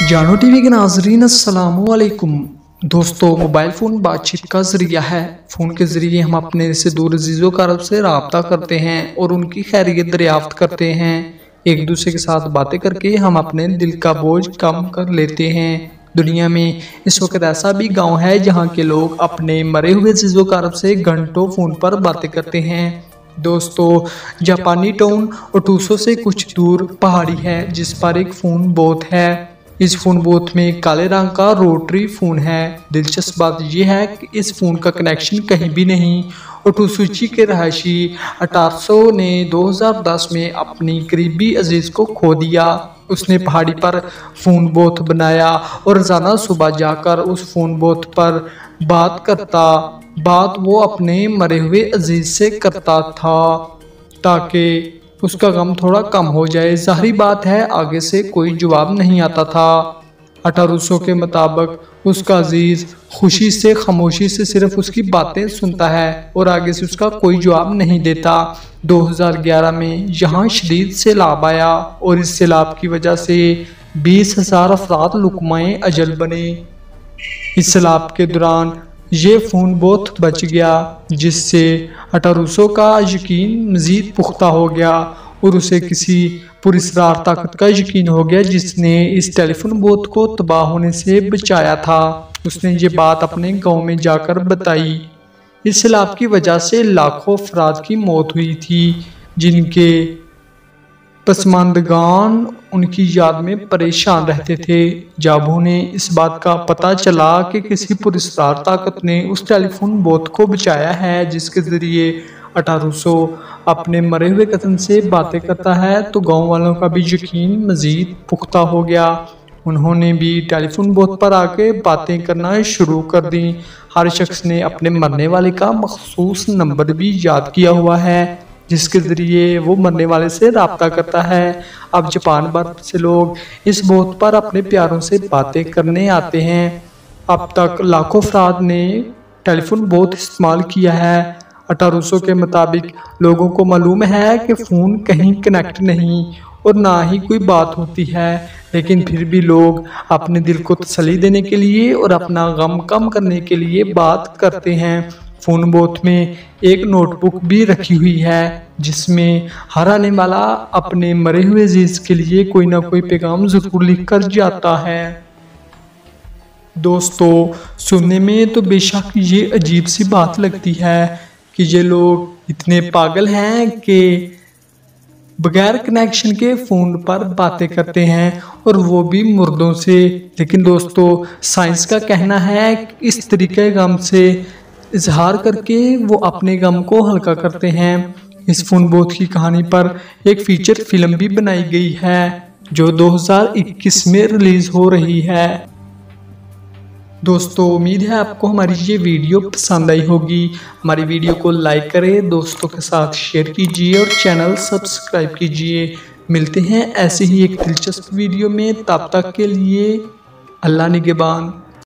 जानो टीवी के नाजरीन अस्सलामुअलैकुम। दोस्तों, मोबाइल फ़ोन बातचीत का ज़रिया है। फ़ोन के ज़रिए हम अपने से दूर अजीज़ों कारब से रब्ता करते हैं और उनकी खैरियत दरियाफ्त करते हैं। एक दूसरे के साथ बातें करके हम अपने दिल का बोझ कम कर लेते हैं। दुनिया में इस वक्त ऐसा भी गांव है जहां के लोग अपने मरे हुए अजीज़ों कारब से घंटों फ़ोन पर बातें करते हैं। दोस्तों, जापानी टाउन ओटुसो से कुछ दूर पहाड़ी है जिस पर एक फ़ोन बूथ है। इस फ़ोन बूथ में काले रंग का रोटरी फ़ोन है। दिलचस्प बात यह है कि इस फ़ोन का कनेक्शन कहीं भी नहीं। ओटुसुची के रहायशी अटारसो ने 2010 में अपनी करीबी अजीज़ को खो दिया। उसने पहाड़ी पर फ़ोन बूथ बनाया और रोज़ाना सुबह जाकर उस फ़ोन बूथ पर बात वो अपने मरे हुए अजीज़ से करता था ताकि उसका गम थोड़ा कम हो जाए। जाहिर बात है, आगे से कोई जवाब नहीं आता था। अटारूसो के मुताबिक उसका अजीज खुशी से खामोशी से सिर्फ उसकी बातें सुनता है और आगे से उसका कोई जवाब नहीं देता। 2011 में यहाँ शदीद सैलाब आया और इस सैलाब की वजह से 20,000 अफराद लुकमाए अजल बने। इस सैलाब के दौरान ये फ़ोन बूथ बच गया, जिससे अटारूसो का यकीन मज़ीद पुख्ता हो गया और उसे किसी पुरस्रार ताकत का यकीन हो गया जिसने इस टेलीफोन बूथ को तबाह होने से बचाया था। उसने ये बात अपने गांव में जाकर बताई। इस सैलाब की वजह से लाखों अफराद की मौत हुई थी, जिनके पसमानदगान उनकी याद में परेशान रहते थे। जब उन्हें इस बात का पता चला कि किसी पुरस्कार ताकत ने उस टेलीफोन बूथ को बचाया है जिसके जरिए अटारूसो अपने मरे हुए कज़न से बातें करता है, तो गांव वालों का भी यकीन मजीद पुख्ता हो गया। उन्होंने भी टेलीफोन बूथ पर आके बातें करना शुरू कर दी। हर शख्स ने अपने मरने वाले का मखसूस नंबर भी याद किया हुआ है जिसके ज़रिए वो मरने वाले से रब्ता करता है। अब जापान भर से लोग इस बूथ पर अपने प्यारों से बातें करने आते हैं। अब तक लाखों अफराद ने टेलीफोन बूथ इस्तेमाल किया है। अटारूसो के मुताबिक लोगों को मालूम है कि फ़ोन कहीं कनेक्ट नहीं और ना ही कोई बात होती है, लेकिन फिर भी लोग अपने दिल को तसल्ली देने के लिए और अपना गम कम करने के लिए बात करते हैं। फ़ोन बूथ में एक नोटबुक भी रखी हुई है जिसमें हर आने वाला अपने मरे हुए अजीज के लिए कोई ना कोई पैगाम जरूर लिख कर जाता है। दोस्तों, सुनने में तो बेशक ये अजीब सी बात लगती है कि ये लोग इतने पागल हैं कि बगैर कनेक्शन के फ़ोन पर बातें करते हैं और वो भी मुर्दों से। लेकिन दोस्तों, साइंस का कहना है कि इस तरीके गम से इजहार करके वो अपने गम को हल्का करते हैं। इस फ़ोन बूथ की कहानी पर एक फीचर फिल्म भी बनाई गई है जो 2021 में रिलीज़ हो रही है। दोस्तों, उम्मीद है आपको हमारी ये वीडियो पसंद आई होगी। हमारी वीडियो को लाइक करें, दोस्तों के साथ शेयर कीजिए और चैनल सब्सक्राइब कीजिए। मिलते हैं ऐसे ही एक दिलचस्प वीडियो में, तब तक के लिए अल्लाह निगहबान।